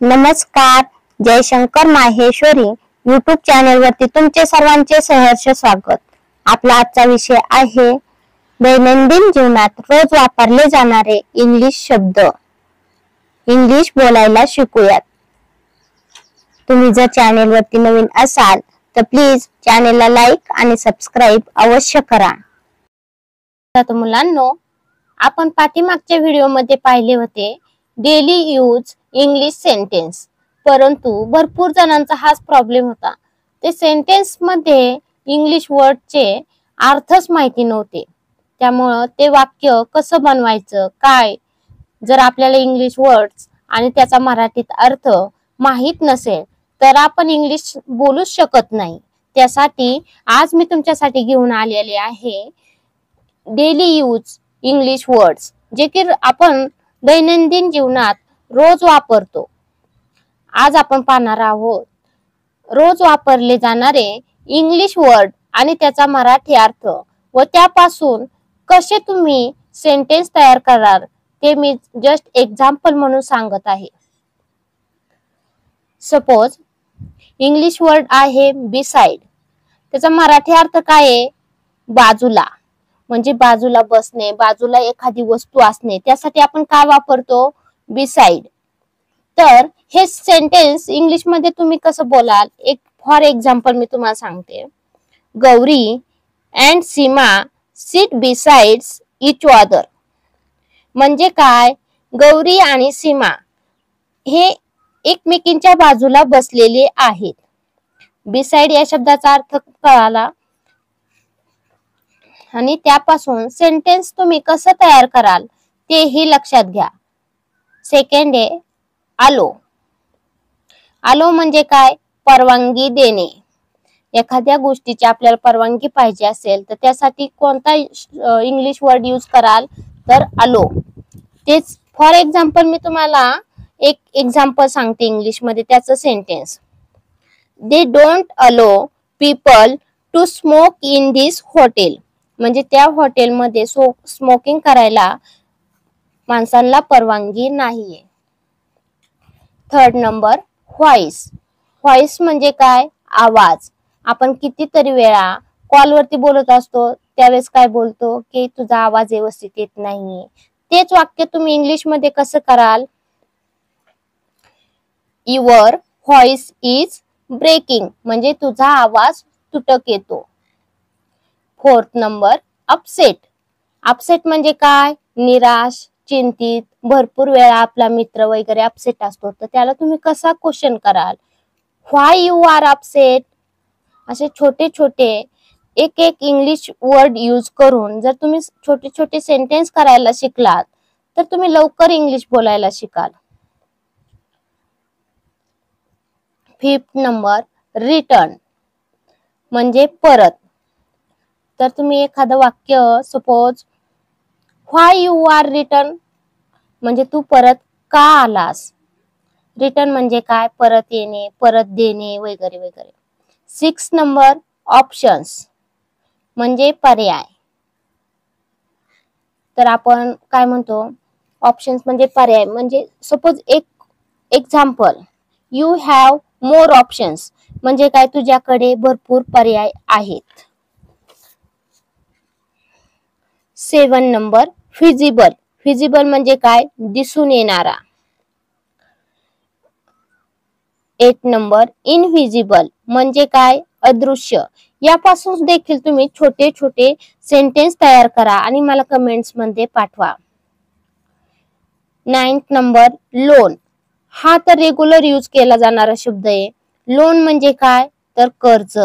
नमस्कार. Jaishankar Maheshwari YouTube channel वरती तुमचे सर्वांचे सहर्ष स्वागत. आपला आजचा विषय आहे दैनंदिन जीवनात रोज वापरले जाणारे इंग्लिश शब्द. इंग्लिश बोलायला शिकूयात. तुम्ही जर चॅनल वरती नवीन असाल तर प्लीज चॅनलला लाईक आणि सबस्क्राईब अवश्य करा. तर मुलांनो, आपण पाठीमागच्या व्हिडिओमध्ये पाहिले होते डेली यूज इंग्लिश सेंटेन्स, परंतु भरपूर जणांचा हाच प्रॉब्लेम होता. ते सेंटेन्स मध्ये इंग्लिश वर्डचे अर्थच माहिती नव्हते. त्यामुळे ते वाक्य कसं बनवायचं काय, जर आपल्याला इंग्लिश वर्ड्स आणि त्याचा मराठीत अर्थ माहित नसेल तर आपण इंग्लिश बोलूच शकत नाही. त्यासाठी आज मी तुमच्यासाठी घेऊन आलेले आहे डेली यूज इंग्लिश वर्ड्स, जे की आपण दैनंदिन जीवनात रोज वापरतो. आज आपण पाहणार आहोत रोज वापरले जाणारे इंग्लिश वर्ड आणि त्याचा मराठी अर्थ व त्यापासून कसे तुम्ही सेंटेन्स तयार कराल ते मी जस्ट एक्झाम्पल म्हणून सांगत आहे. सपोज इंग्लिश वर्ड आहे बिसाइड. त्याचा मराठी अर्थ काय आहे? बाजूला. म्हणजे बाजूला बसणे, बाजूला एखादी वस्तू असणे, त्यासाठी आपण काय वापरतो? बिसाइड. तर हे सेंटेन्स इंग्लिश मध्ये तुम्ही कसं बोलाल? एक फॉर एक्झाम्पल मी तुम्हाला सांगते. Gauri and Seema sit besides each other. म्हणजे काय? गौरी आणि सीमा हे एकमेकींच्या बाजूला बसलेले आहेत. बिसाइड या शब्दाचा अर्थ कळाला. आणि त्यापासून सेंटेन्स तुम्ही कसं तयार कराल तेही लक्षात घ्या. सेकंड आहे आलो. आलो म्हणजे काय? परवानगी देणे. एखाद्या गोष्टीची आपल्याला परवानगी पाहिजे असेल तर त्यासाठी कोणता इंग्लिश वर्ड यूज कराल? तर आलो. तेच फॉर एक्झाम्पल मी तुम्हाला एक एक्झाम्पल सांगते इंग्लिश मध्ये त्याचं sentence. They don't allow people to smoke in this hotel. म्हणजे त्या हॉटेलमध्ये स्मोकिंग करायला माणसांना परवानगी नाहीये. Third number voice. व्हॉइस म्हणजे काय? आवाज. आपण कितीतरी वेळा कॉलवरती बोलत असतो त्यावेळेस काय बोलतो की तुझा आवाज व्यवस्थित येत नाहीये. तेच वाक्य तुम्ही इंग्लिश मध्ये कसं कराल? Your voice is breaking. म्हणजे तुझा आवाज तुटक येतो. Fourth number upset. अपसेट म्हणजे काय? निराश, चिंतित. भरपूर वेळा आपला मित्र वगैरे अपसेट असतो तर त्याला तुम्ही कसा क्वेश्चन कराल? व्हाय यू आर अपसेट. असे छोटे छोटे एक एक इंग्लिश वर्ड यूज करून जर तुम्ही छोटे छोटे सेंटेन्स करायला शिकलात तर तुम्ही लवकर इंग्लिश बोलायला शिकाल. फिफ्थ नंबर रिटर्न म्हणजे परत. तर तुम्ही एखादं वाक्य suppose why you are return म्हणजे तू परत का आलास. रिटर्न म्हणजे काय? परत येणे, परत देणे वगैरे वगैरे. सिक्स नंबर ऑप्शन्स म्हणजे पर्याय. तर आपण काय म्हणतो? ऑप्शन्स म्हणजे पर्याय. म्हणजे सपोज एक example you have more options म्हणजे काय? तुझ्याकडे भरपूर पर्याय आहेत. 7 नंबर फिजिबल. फिजिबल म्हणजे काय? दिसून येणारा. 8 नंबर इनव्हिजिबल म्हणजे काय? अदृश्य. यापासून देखील तुम्ही छोटे छोटे सेंटेन्स तयार करा आणि मला कमेंट्स मध्ये पाठवा. 9th number loan. हा तर रेग्युलर यूज केला जाणारा शब्द आहे. लोन म्हणजे काय? तर कर्ज.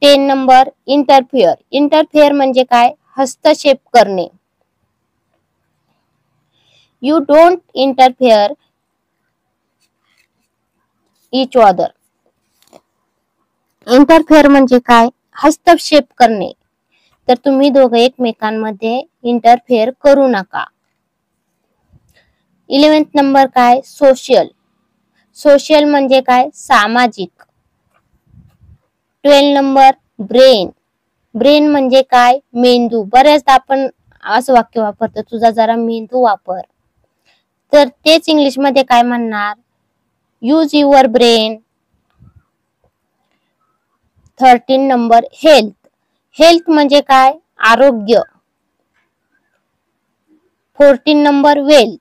10 नंबर इंटरफिअर. इंटरफिअर म्हणजे काय? हस्तक्षेप करणे. You don't interfere each other. Interfere म्हणजे काय? हस्तक्षेप करणे. तर तुम्ही दोघे एकमेकांमध्ये इंटरफेअर करू नका. 11th नंबर काय? सोशल. सोशल म्हणजे काय? सामाजिक. 12 नंबर ब्रेन. ब्रेन म्हणजे काय? मेंदू. बऱ्याचदा आपण असं वाक्य वापरतो तुझा जरा मेंदू वापर. तर तेच इंग्लिश मध्ये काय म्हणणार? Use your brain. 13 number health. Health म्हणजे काय? आरोग्य. 14 नंबर वेल्थ.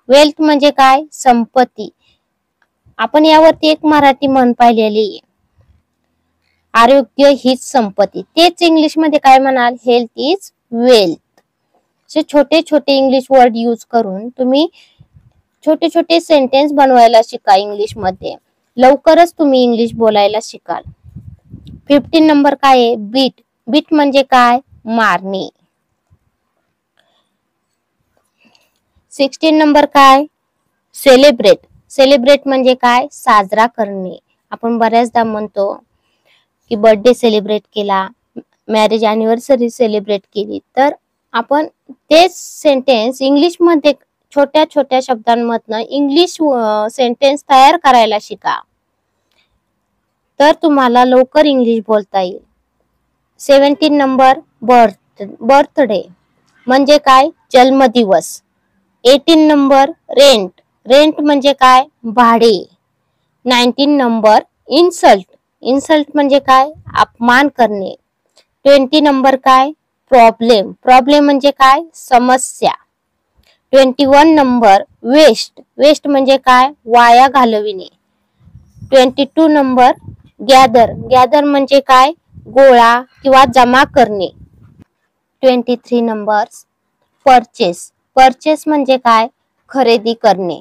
वेल्थ म्हणजे काय? संपत्ती. आपण यावरती एक मराठी म्हण पाहिलेली आहे, आरोग्य हीच संपत्ती. तेच इंग्लिश मध्ये काय म्हणाल? Health is wealth. असे छोटे छोटे इंग्लिश वर्ड यूज करून तुम्ही छोटे छोटे सेंटेन्स बनवायला शिका इंग्लिश मध्ये. लवकरच तुम्ही इंग्लिश बोलायला शिकाल. 15 नंबर काय आहे? बीट. बीट म्हणजे काय? मारणे. 16 नंबर काय? सेलिब्रेट. सेलिब्रेट म्हणजे काय? साजरा करणे. आपण बऱ्याचदा म्हणतो की बर्थडे सेलिब्रेट केला, मॅरेज अॅनिव्हर्सरी सेलिब्रेट केली. तर आपण तेच सेंटेन्स इंग्लिश मध्ये छोट्या छोट्या शब्दांमधनं इंग्लिश सेंटेन्स तयार करायला शिका, तर तुम्हाला लवकर इंग्लिश बोलता येईल. 17 नंबर बर्थडे म्हणजे काय? जन्मदिवस. 18 नंबर रेंट. रेंट म्हणजे काय? भाडे. 19 नंबर इन्सल्ट. इन्सल्ट म्हणजे काय? अपमान करणे. 20 नंबर काय? प्रॉब्लेम. प्रॉब्लेम म्हणजे काय? समस्या. 21 नंबर वेस्ट. वेस्ट म्हणजे काय? वाया घालविणे. 22 नंबर गॅदर. गॅदर म्हणजे काय? गोळा किंवा जमा करणे. 23 नंबर परचेस. परचेस म्हणजे काय? खरेदी करणे.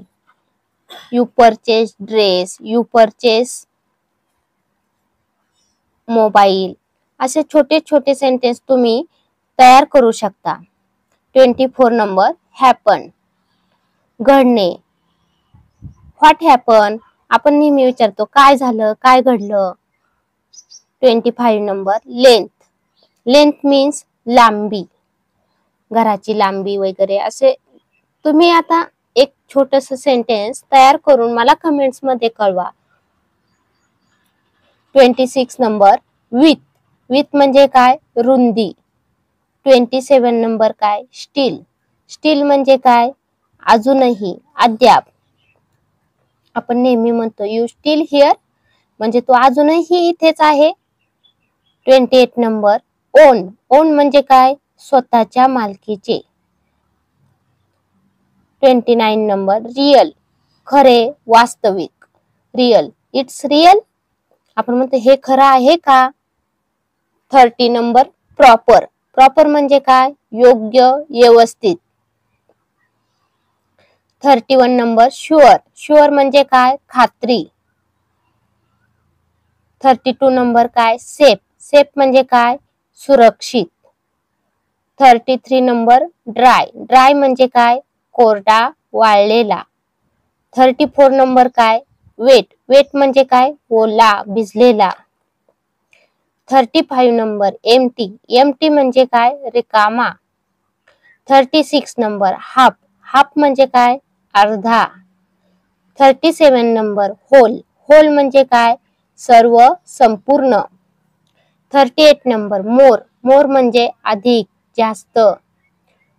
You purchase dress, you purchase mobile. असे छोटे छोटे सेंटेन्स तुम्ही तयार करू शकता. 24 नंबर हॅपन. घडणे. What happen? आपण नेहमी विचारतो काय झालं, काय घडलं. 25 नंबर लेंथ. लेंथ मीन्स लांबी, घराची लांबी वगैरे. असे तुम्ही आता एक छोटस सेंटेन्स तयार करून मला कमेंट्स मध्ये कळवा. 26 नंबर विथ. विथ म्हणजे काय? रुंदी. 27 नंबर काय? स्टील. स्टील म्हणजे काय? अजूनही, अद्याप. आपण नेहमी म्हणतो यू स्टील हिअर, म्हणजे तो अजूनही इथेच आहे. 28 नंबर ओन. ओन म्हणजे काय? स्वतःच्या मालकीचे. 29 नंबर रियल. खरे, वास्तविक. रियल. It's real. आपण म्हणतो हे खरं आहे का? 30 नंबर प्रॉपर. प्रॉपर म्हणजे काय? योग्य, व्यवस्थित. 31 नंबर शुअर. शुअर म्हणजे काय? खात्री. 32 नंबर काय? सेफ. सेफ म्हणजे काय? सुरक्षित. 33 नंबर ड्राय. ड्राय म्हणजे काय? कोरडा, वाळलेला. 34 नंबर काय? वेट. वेट म्हणजे काय? ओला, भिजलेला. 35 नंबर एम्प्टी. एम्प्टी म्हणजे काय? रिकामा. 36 नंबर हाफ. हाफ म्हणजे काय? अर्धा. 37 नंबर होल. होल म्हणजे काय? सर्व, संपूर्ण. 38 नंबर मोर. मोर म्हणजे अधिक, जास्त.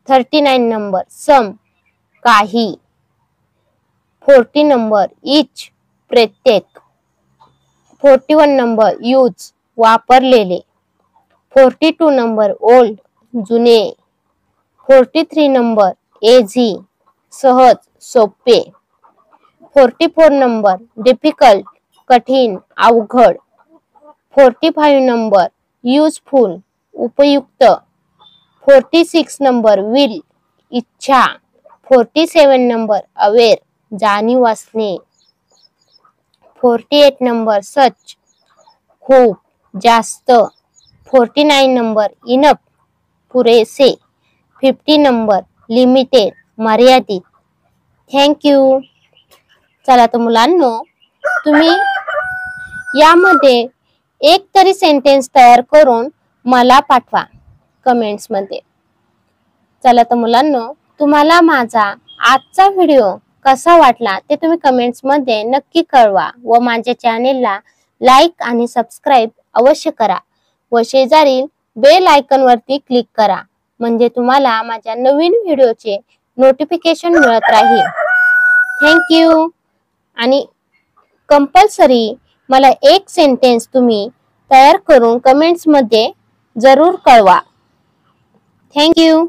39 नंबर सम. काही. 40 नंबर इच. प्रत्येक. 41 नंबर यूज. वापरलेले. 42 नंबर ओल्ड. जुने. 43 नंबर एझी. सहज, सोपे. 44 नंबर डिफिकल्ट. कठीण, अवघड. 45 नंबर युजफुल. उपयुक्त. 46 नंबर विल. इच्छा. 47 नंबर अवेर. जाणीव असणे. 48 नंबर सच. खूप, जास्त. 49 नंबर इनफ. पुरेसे. 50 नंबर लिमिटेड. मर्यादित. थँक्यू. चला तर मुलांनो, तुम्ही यामध्ये एक तरी सेंटेन्स तयार करून मला पाठवा कमेंट्स मध्ये. चला तर मुलांनो, तुम्हाला माझा आजचा व्हिडिओ कसा वाटला ते तुम्ही कमेंट्स मध्ये नक्की कळवा व माझ्या चॅनेलला लाईक आणि सबस्क्राईब अवश्य करा व शेजारील बेल आयकॉन वरती क्लिक करा, म्हणजे तुम्हाला माझ्या नवीन व्हिडिओचे नोटिफिकेशन मिळत राहील. थँक्यू. आणि कंपल्सरी मला एक सेंटेन्स तुम्ही तयार करून कमेंट्स मध्ये जरूर कळवा. थँक्यू.